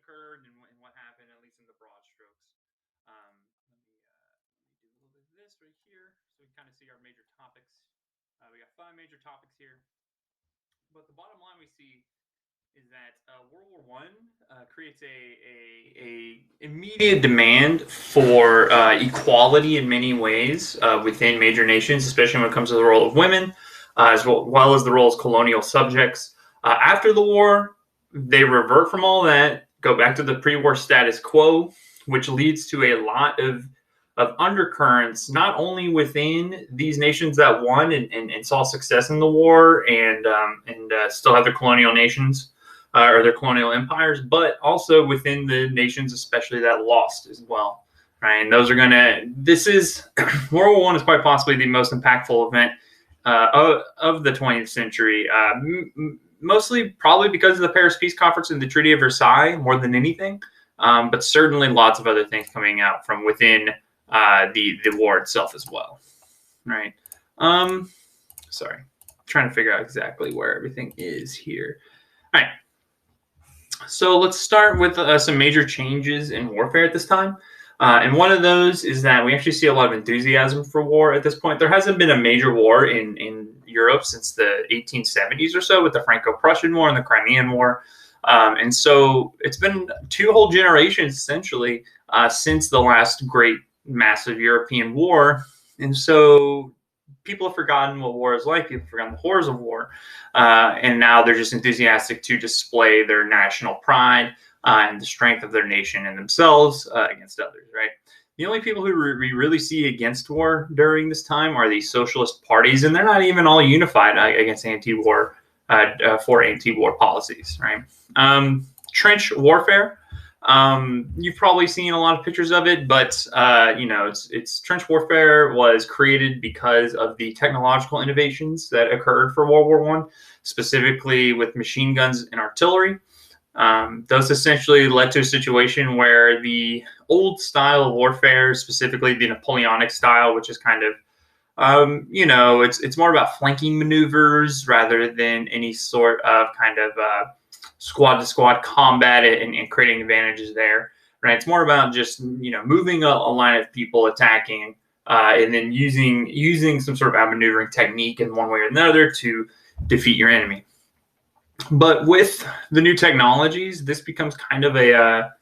occurred and what happened, at least in the broad strokes. Let me do a little bit of this right here so we can kind of see our major topics. We got 5 major topics here, but the bottom line we see is that World War I creates a immediate demand for equality in many ways within major nations, especially when it comes to the role of women, as well as the role as colonial subjects. After the war, they revert from all that, go back to the pre-war status quo, which leads to a lot of undercurrents, not only within these nations that won and saw success in the war and still have their colonial nations or their colonial empires, but also within the nations, especially that lost as well. Right, and those are this is World War I is quite possibly the most impactful event of the 20th century. Mostly probably because of the Paris Peace Conference and the Treaty of Versailles more than anything, but certainly lots of other things coming out from within the war itself as well. Right. Sorry, I'm trying to figure out exactly where everything is here. All right. So let's start with some major changes in warfare at this time. And one of those is that we actually see a lot of enthusiasm for war at this point. There hasn't been a major war in Europe since the 1870s or so, with the Franco-Prussian War and the Crimean War. And so it's been 2 whole generations, essentially, since the last great massive European war. And so people have forgotten what war is like. People have forgotten the horrors of war. And now they're just enthusiastic to display their national pride and the strength of their nation and themselves against others, right? The only people who we really see against war during this time are the socialist parties, and they're not even all unified against anti-war for anti-war policies, right? Trench warfare. You've probably seen a lot of pictures of it, but it's trench warfare was created because of the technological innovations that occurred for World War I, specifically with machine guns and artillery. Those essentially led to a situation where the old style of warfare, specifically the Napoleonic style, which is kind of it's more about flanking maneuvers rather than any sort of kind of squad-to-squad combat and creating advantages there. Right? It's more about just moving a line of people attacking and then using some sort of outmaneuvering technique in one way or another to defeat your enemy. But with the new technologies, this becomes kind of a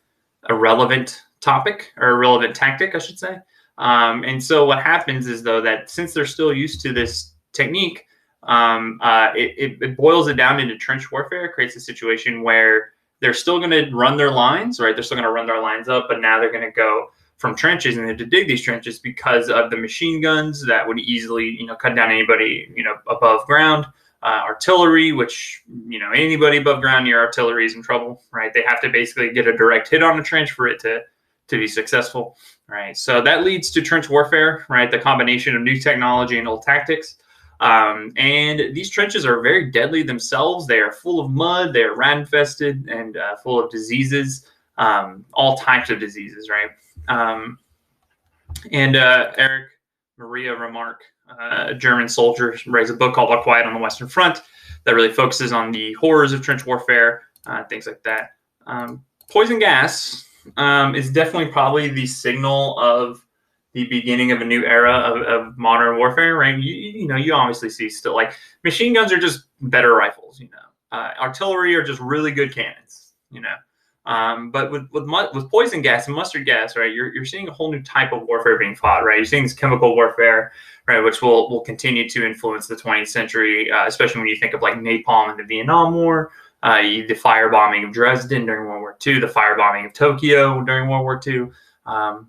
relevant topic, or a relevant tactic, I should say. And so what happens is, though, that since they're still used to this technique, it boils it down into trench warfare. It creates a situation where they're still going to run their lines, right? They're still going to run their lines up, but now they're going to go from trenches and they have to dig these trenches because of the machine guns that would easily, cut down anybody, above ground. Artillery, which, anybody above ground near artillery is in trouble, right? They have to basically get a direct hit on a trench for it to be successful, right? So that leads to trench warfare, right? The combination of new technology and old tactics. And these trenches are very deadly themselves. They are full of mud, they are rat infested, and full of diseases, all types of diseases, right? Eric Maria Remarque, a German soldier, writes a book called All Quiet on the Western Front that really focuses on the horrors of trench warfare, things like that. Poison gas is definitely probably the signal of the beginning of a new era of modern warfare, right? You obviously see still, like, machine guns are just better rifles, artillery are just really good cannons, but with poison gas and mustard gas, right, you're seeing a whole new type of warfare being fought, right? You're seeing this chemical warfare, right, which will continue to influence the 20th century, especially when you think of like napalm in the Vietnam War, the firebombing of Dresden during World War II, the firebombing of Tokyo during World War II.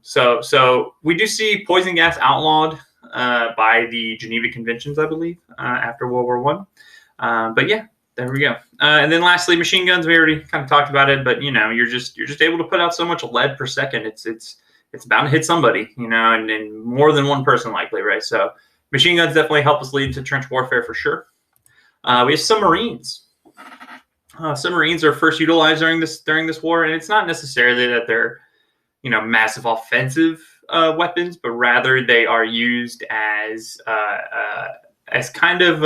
So we do see poison gas outlawed by the Geneva Conventions, I believe, after World War I. But yeah. There we go. And then lastly, machine guns. We already kind of talked about it, but you're just able to put out so much lead per second. It's bound to hit somebody, and more than one person likely, right? So machine guns definitely help us lead to trench warfare for sure. We have submarines. Submarines are first utilized during this war, and it's not necessarily that they're massive offensive weapons, but rather they are used as kind of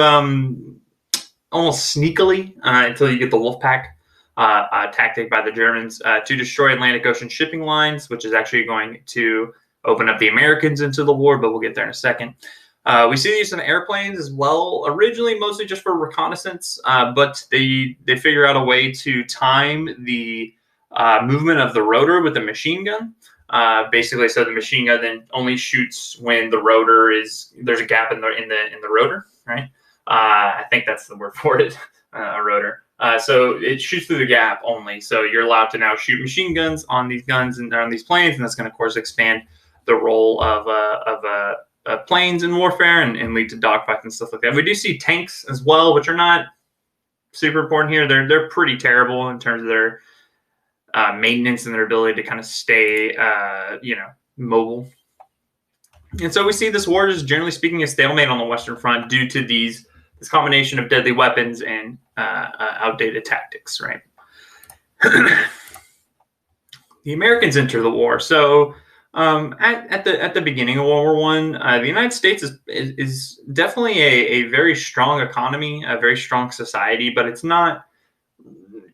almost sneakily until you get the wolf pack tactic by the Germans to destroy Atlantic Ocean shipping lines, which is actually going to open up the Americans into the war, but we'll get there in a second. We see the use of airplanes as well, originally mostly just for reconnaissance, but they figure out a way to time the movement of the rotor with a machine gun. Basically, so the machine gun then only shoots when the rotor there's a gap in the rotor, right? I think that's the word for it, a rotor. So it shoots through the gap only. So you're allowed to now shoot machine guns on these guns and on these planes, and that's going to, of course, expand the role of planes in warfare and lead to dogfights and stuff like that. We do see tanks as well, which are not super important here. They're pretty terrible in terms of their maintenance and their ability to kind of stay, mobile. And so we see this war is, generally speaking, a stalemate on the Western Front due to this combination of deadly weapons and outdated tactics, right? The Americans enter the war. So at the beginning of World War I, the United States is definitely a very strong economy, a very strong society, but it's not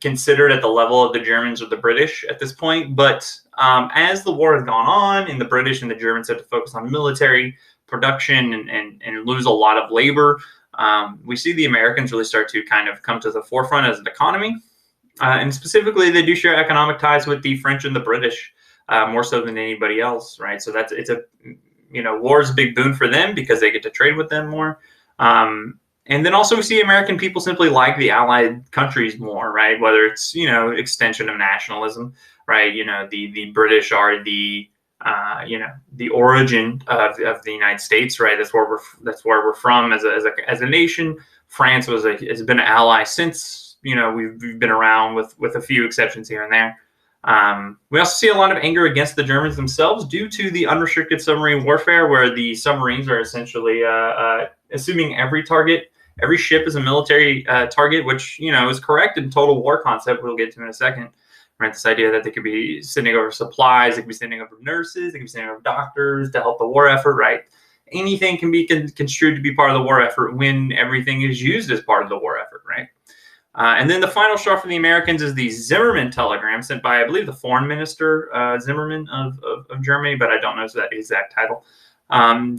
considered at the level of the Germans or the British at this point. But as the war has gone on, and the British and the Germans had to focus on military production and lose a lot of labor, we see the Americans really start to kind of come to the forefront as an economy. And specifically, they do share economic ties with the French and the British, more so than anybody else, right? So war is a big boon for them because they get to trade with them more. And then also we see American people simply like the Allied countries more, right? Whether it's, extension of nationalism, right? The British are the origin of the United States, right? That's where we're from as a nation. France has been an ally since, we've been around with a few exceptions here and there. We also see a lot of anger against the Germans themselves due to the unrestricted submarine warfare, where the submarines are essentially assuming every ship is a military target, which, is correct in total war concept. We'll get to in a second. Right, this idea that they could be sending over supplies, they could be sending over nurses, they could be sending over doctors to help the war effort, right? Anything can be construed to be part of the war effort when everything is used as part of the war effort, right? And then the final straw for the Americans is the Zimmerman telegram sent by, I believe, the foreign minister, Zimmerman of Germany, but I don't know that exact title.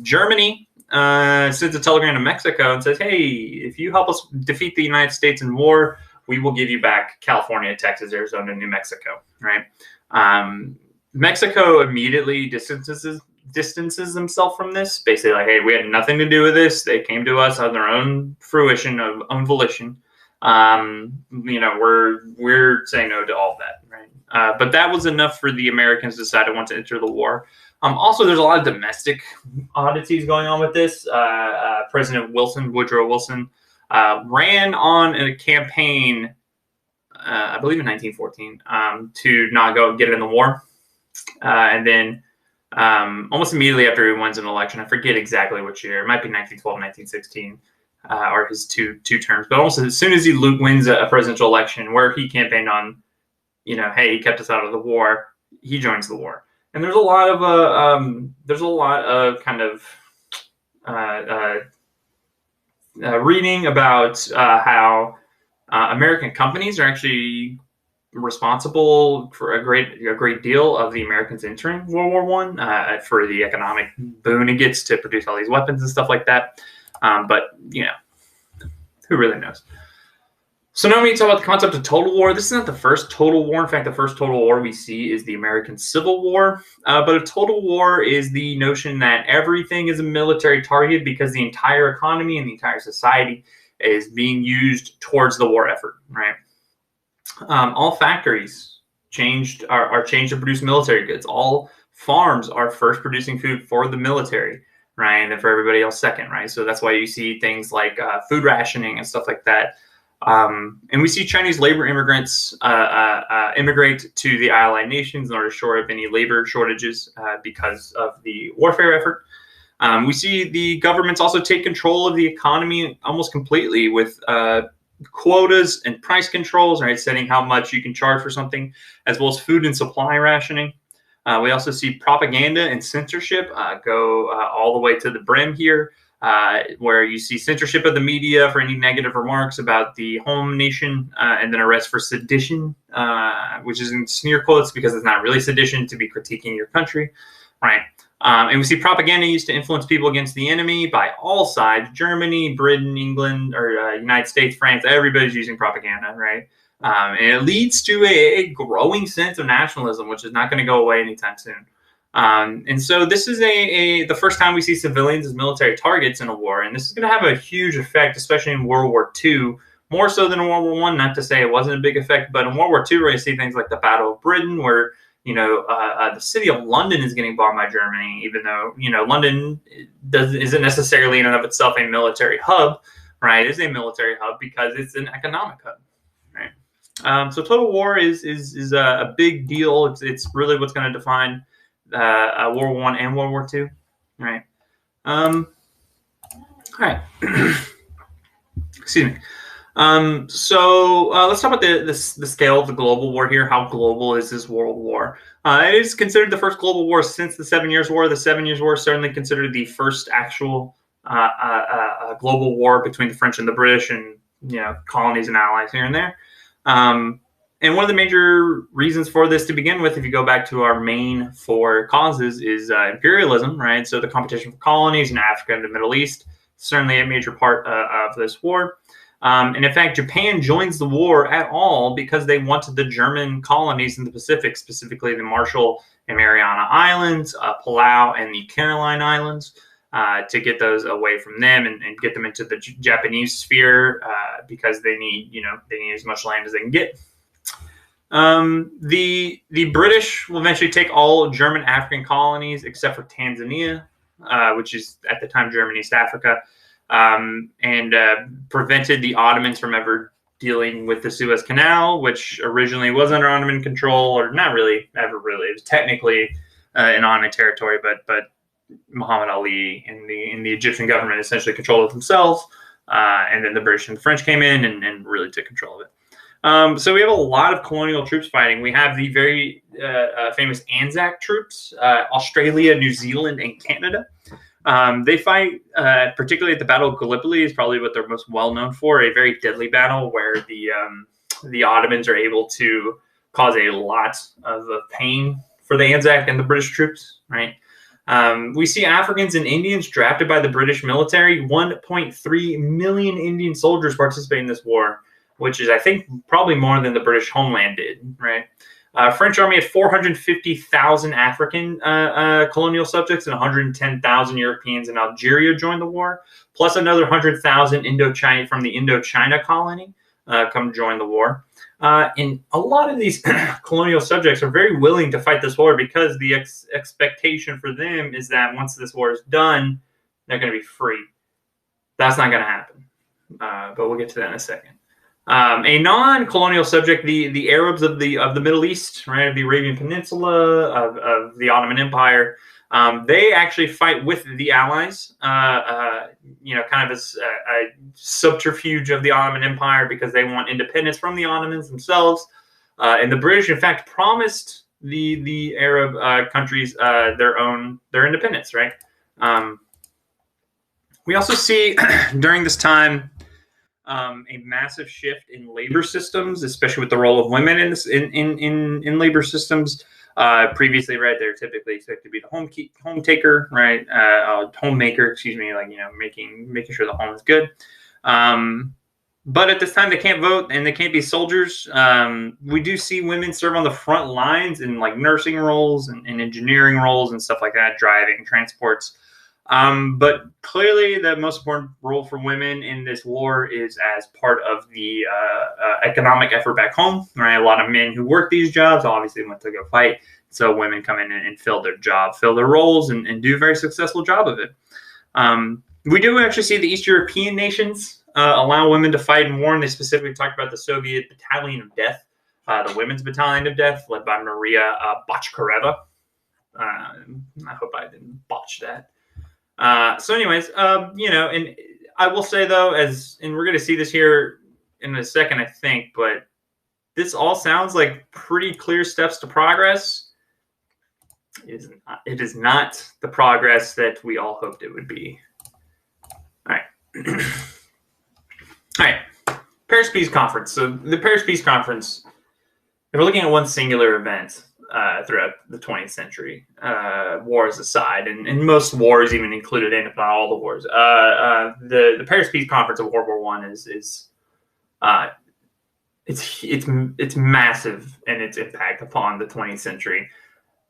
Germany sends a telegram to Mexico and says, hey, if you help us defeat the United States in war, we will give you back California, Texas, Arizona, New Mexico, right? Mexico immediately distances himself from this, basically like, hey, we had nothing to do with this. They came to us on their own fruition, of own volition. We're saying no to all that, right? But that was enough for the Americans to decide to want to enter the war. Also, there's a lot of domestic oddities going on with this. President Woodrow Wilson, ran on a campaign, I believe in 1914, to not go get in the war. And then almost immediately after he wins an election, I forget exactly which year, it might be 1912, 1916, are his two terms. But almost as soon as he wins a presidential election where he campaigned on, hey, he kept us out of the war, he joins the war. And there's a lot of kind of reading about how American companies are actually responsible for a great deal of the Americans entering World War I, for the economic boon it gets to produce all these weapons and stuff like that. But who really knows? So now we talk about the concept of total war. This is not the first total war. In fact, the first total war we see is the American Civil War. But a total war is the notion that everything is a military target because the entire economy and the entire society is being used towards the war effort, right? All factories are changed to produce military goods. All farms are first producing food for the military, right? And then for everybody else second, right? So that's why you see things like food rationing and stuff like that. And we see Chinese labor immigrants immigrate to the Allied nations in order to shore up any labor shortages because of the warfare effort. We see the governments also take control of the economy almost completely with quotas and price controls, right? Setting how much you can charge for something, as well as food and supply rationing. We also see propaganda and censorship go all the way to the brim here. where you see censorship of the media for any negative remarks about the home nation, and then arrest for sedition, which is in sneer quotes because it's not really sedition to be critiquing your country, right? And we see propaganda used to influence people against the enemy by all sides: Germany, Britain, England, or United States, France. Everybody's using propaganda, right? And it leads to a growing sense of nationalism, which is not going to go away anytime soon. And so this is the first time we see civilians as military targets in a war, and this is going to have a huge effect, especially in World War II, more so than in World War I. Not to say it wasn't a big effect, but in World War II, we're going to see things like the Battle of Britain, where the city of London is getting bombed by Germany, even though London isn't necessarily in and of itself a military hub, right? It's a military hub because it's an economic hub, right? So total war is a big deal. It's really what's going to define World War I and World War II, right? All right. Excuse me. So let's talk about the scale of the global war here. How global is this world war? It is considered the first global war since the 7 Years' War. The 7 Years' War is certainly considered the first actual global war between the French and the British, and colonies and allies here and there. And one of the major reasons for this to begin with, if you go back to our main four causes, is imperialism, right? So the competition for colonies in Africa and the Middle East, certainly a major part of this war. And in fact, Japan joins the war at all because they wanted the German colonies in the Pacific, specifically the Marshall and Mariana Islands, Palau, and the Caroline Islands, to get those away from them and get them into the Japanese sphere, because they need as much land as they can get. The British will eventually take all German African colonies except for Tanzania, which is at the time German East Africa, and prevented the Ottomans from ever dealing with the Suez Canal, which originally was under Ottoman control, or not really, ever really. It was technically in Ottoman territory, but Muhammad Ali and the Egyptian government essentially controlled it themselves, and then the British and the French came in and really took control of it. So we have a lot of colonial troops fighting. We have the very famous Anzac troops, Australia, New Zealand, and Canada. They fight, particularly at the Battle of Gallipoli is probably what they're most well known for, a very deadly battle where the Ottomans are able to cause a lot of pain for the Anzac and the British troops, right? We see Africans and Indians drafted by the British military. 1.3 million Indian soldiers participate in this war, which is, I think, probably more than the British homeland did, right? French army had 450,000 African colonial subjects, and 110,000 Europeans in Algeria joined the war, plus another 100,000 Indochina from the Indochina colony come join the war. And a lot of these colonial subjects are very willing to fight this war because the expectation for them is that once this war is done, they're going to be free. That's not going to happen, but we'll get to that in a second. A non-colonial subject, the Arabs of the Middle East, right, of the Arabian Peninsula, of the Ottoman Empire, they actually fight with the Allies, kind of as a subterfuge of the Ottoman Empire because they want independence from the Ottomans themselves. And the British, in fact, promised the Arab countries their independence, right? We also see during this time a massive shift in labor systems, especially with the role of women in labor systems. Previously, right, they're typically expected to be the home taker, right, homemaker, excuse me, like making sure the home is good. But at this time, they can't vote and they can't be soldiers. We do see women serve on the front lines in like nursing roles and engineering roles and stuff like that, driving, transports. But clearly the most important role for women in this war is as part of the economic effort back home, right? A lot of men who work these jobs obviously went to go fight. So women come in and fill their job, fill their roles, and do a very successful job of it. We do actually see the East European nations allow women to fight in war, and they specifically talked about the Soviet Battalion of Death, the Women's Battalion of Death, led by Maria Botchkareva. I hope I didn't botch that. So anyways, and I will say though, and we're going to see this here in a second, I think, but this all sounds like pretty clear steps to progress. It is not the progress that we all hoped it would be. All right, Paris Peace Conference. So the Paris Peace Conference, if we're looking at one singular event throughout the 20th century, wars aside, and most wars even included in, if not all the wars, the Paris Peace Conference of World War One is it's massive in its impact upon the 20th century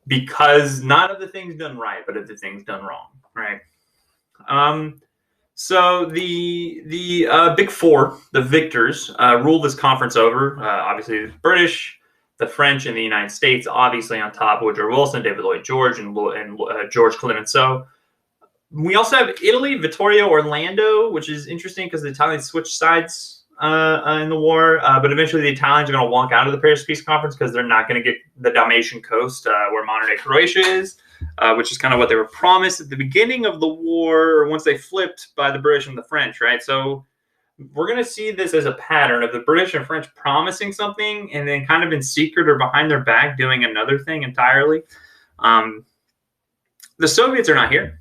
because not of the things done right, but of the things done wrong, right? So the big four, the victors, ruled this conference over. Obviously, the British, the French, and the United States. Obviously, on top, Woodrow Wilson, David Lloyd George, and George Clemenceau. We also have Italy, Vittorio Orlando, which is interesting because the Italians switched sides in the war. But eventually, the Italians are going to walk out of the Paris Peace Conference because they're not going to get the Dalmatian coast where modern-day Croatia is. Which is kind of what they were promised at the beginning of the war, once they flipped by the British and the French, right? So we're going to see this as a pattern of the British and French promising something and then kind of in secret or behind their back doing another thing entirely. The Soviets are not here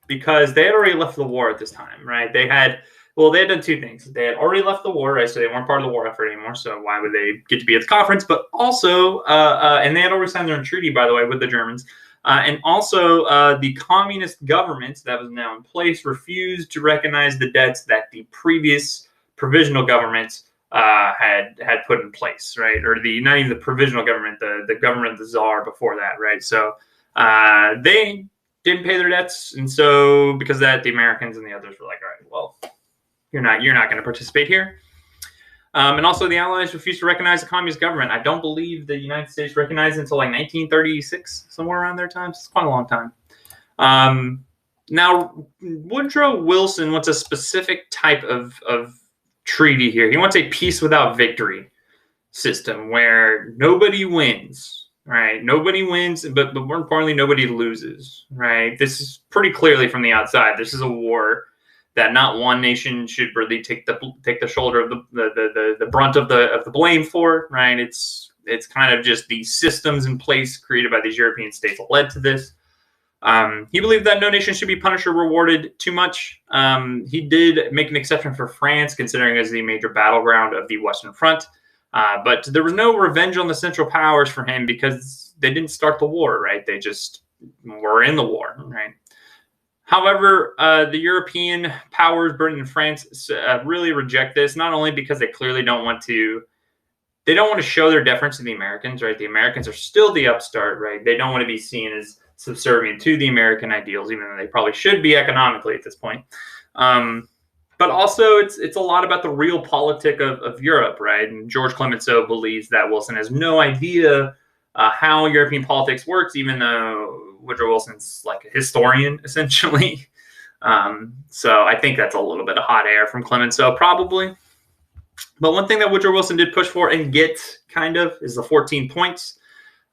because they had already left the war at this time, right? They had done two things. They had already left the war, right? So they weren't part of the war effort anymore. So why would they get to be at the conference? But also, and they had already signed their own treaty, by the way, with the Germans. And also, the communist government that was now in place refused to recognize the debts that the previous provisional government had put in place, right? Or not even the provisional government, the government of the Tsar before that, right? So they didn't pay their debts, and so because of that, the Americans and the others were like, all right, well, you're not going to participate here. And also, the Allies refused to recognize the communist government. I don't believe the United States recognized it until like 1936, somewhere around their time. So it's quite a long time. Now, Woodrow Wilson wants a specific type of treaty here. He wants a peace without victory system where nobody wins, right? Nobody wins, but more importantly, nobody loses, right? This is pretty clearly from the outside. This is a war that not one nation should really take the shoulder of the brunt of the blame for, right? It's kind of just the systems in place created by these European states that led to this. He believed that no nation should be punished or rewarded too much. He did make an exception for France, considering it as the major battleground of the Western Front. But there was no revenge on the Central Powers for him because they didn't start the war, right? They just were in the war, right? However, the European powers, Britain and France, really reject this, not only because they clearly don't want to show their deference to the Americans, right? The Americans are still the upstart, right? They don't want to be seen as subservient to the American ideals, even though they probably should be economically at this point. But also, it's a lot about the real politic of Europe, right? And George Clemenceau believes that Wilson has no idea how European politics works, even though Woodrow Wilson's like a historian, essentially. So I think that's a little bit of hot air from Clemenceau, probably. But one thing that Woodrow Wilson did push for and get, kind of, is the 14 points.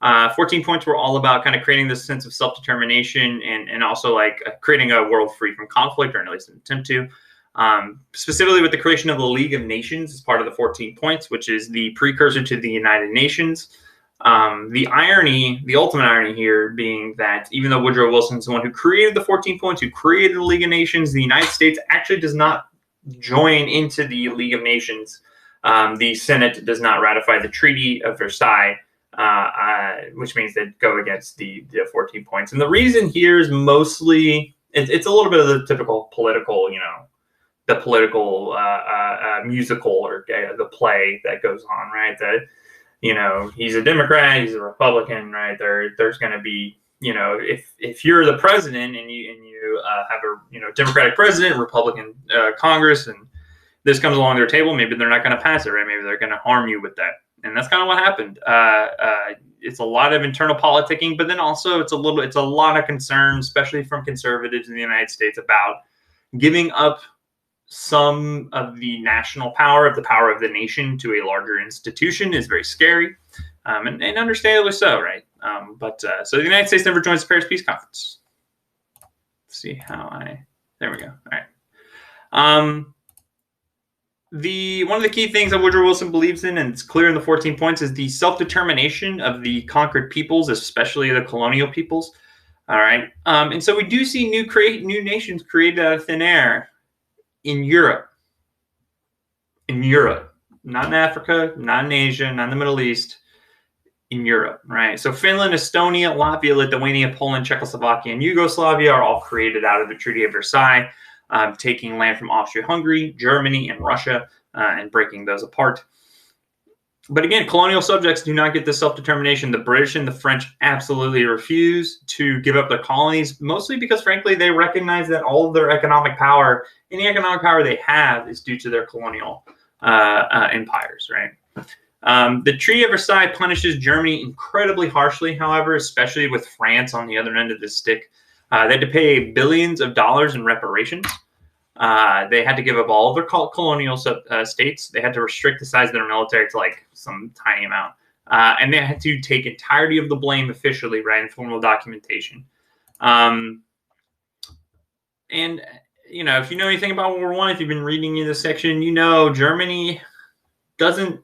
14 points were all about kind of creating this sense of self-determination and also like creating a world free from conflict, or at least an attempt to. Specifically with the creation of the League of Nations as part of the 14 points, which is the precursor to the United Nations. The ultimate irony here being that even though Woodrow Wilson's the one who created the 14 points, who created the League of Nations, the United States actually does not join into the League of Nations. The Senate does not ratify the Treaty of Versailles, which means they go against the 14 points. And the reason here is mostly, it's a little bit of the typical political, the political musical or the play that goes on, right? That, he's a Democrat, he's a Republican, right? There's going to be, if you're the president and you have a Democratic president, Republican Congress, and this comes along their table, maybe they're not going to pass it, right? Maybe they're going to harm you with that, and that's kind of what happened. It's a lot of internal politicking, but then also it's a lot of concern, especially from conservatives in the United States, about giving up some of the national power, of the power of the nation, to a larger institution is very scary, and understandably so, right? So the United States never joins the Paris Peace Conference. Let's see how there we go. All right. One of the key things that Woodrow Wilson believes in, and it's clear in the 14 points, is the self-determination of the conquered peoples, especially the colonial peoples. All right. And so we do see new nations created out of thin air. in Europe. In Europe, not in Africa, not in Asia, not in the Middle East, in Europe, right? So Finland, Estonia, Latvia, Lithuania, Poland, Czechoslovakia, and Yugoslavia are all created out of the Treaty of Versailles, taking land from Austria-Hungary, Germany, and Russia, and breaking those apart. But again, colonial subjects do not get this self-determination. The British and the French absolutely refuse to give up their colonies, mostly because, frankly, they recognize that all of their economic power, any economic power they have, is due to their colonial empires, right? The Treaty of Versailles punishes Germany incredibly harshly, however, especially with France on the other end of the stick. They had to pay billions of dollars in reparations. They had to give up all of their colonial states. They had to restrict the size of their military to like some tiny amount. And they had to take entirety of the blame officially, right, in formal documentation. And, you know, if you know anything about World War I, if you've been reading in this section, you know Germany doesn't,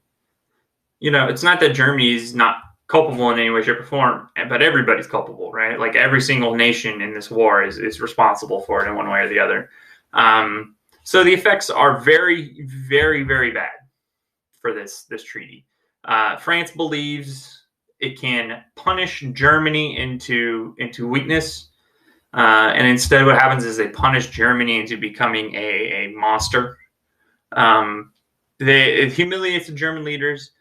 you know, it's not that Germany is not culpable in any way, shape, or form, but everybody's culpable, right? Like every single nation in this war is responsible for it in one way or the other. So the effects are very, very, very bad for this treaty. France believes it can punish Germany into weakness, and instead what happens is they punish Germany into becoming a monster. It humiliates the German leaders.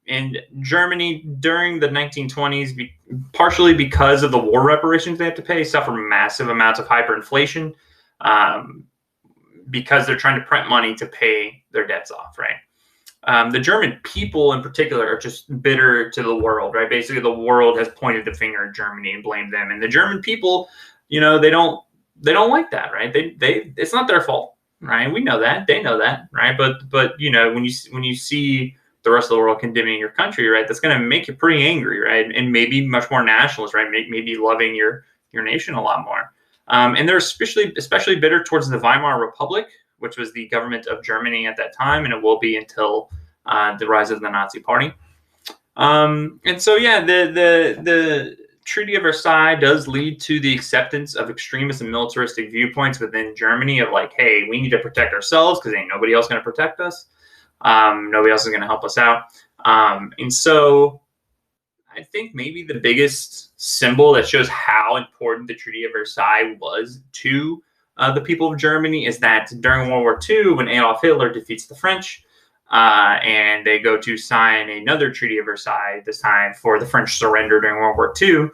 And Germany during the 1920s, partially because of the war reparations they have to pay, suffer massive amounts of hyperinflation because they're trying to print money to pay their debts off, right? The German people in particular are just bitter to the world, right? Basically, the world has pointed the finger at Germany and blamed them. And the German people, you know, they don't like that, right? It's not their fault, right? We know that. They know that, right? But you know, when you see the rest of the world condemning your country, right, that's going to make you pretty angry, right, and maybe much more nationalist, right, maybe loving your nation a lot more. And they're especially bitter towards the Weimar Republic, which was the government of Germany at that time, and it will be until the rise of the Nazi Party. And so, yeah, the Treaty of Versailles does lead to the acceptance of extremist and militaristic viewpoints within Germany of like, hey, we need to protect ourselves because ain't nobody else going to protect us. Nobody else is going to help us out. And so I think maybe the biggest symbol that shows how important the Treaty of Versailles was to the people of Germany is that during World War II, when Adolf Hitler defeats the French, and they go to sign another Treaty of Versailles, this time for the French surrender during World War II,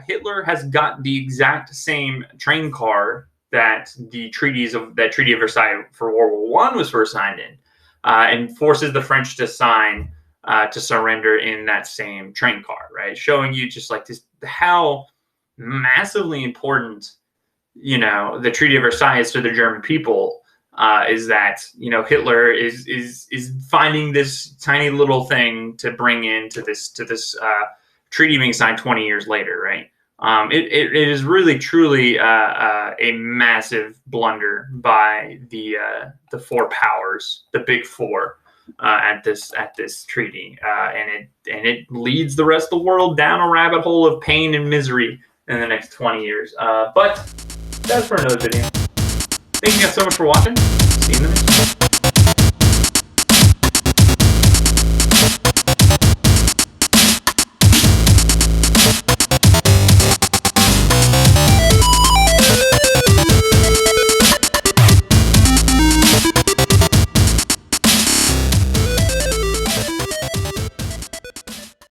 Hitler has got the exact same train car that the Treaty of Versailles for World War I was first signed in, and forces the French to sign to surrender in that same train car, right? Showing you just like this how massively important, you know, the Treaty of Versailles is to the German people. Is that, you know, Hitler is finding this tiny little thing to bring into this treaty being signed 20 years later, right? It is really truly a massive blunder by the four powers, the big four, at this treaty, and it leads the rest of the world down a rabbit hole of pain and misery in the next 20 years. But that's for another video. Thank you guys so much for watching. See you in the next one.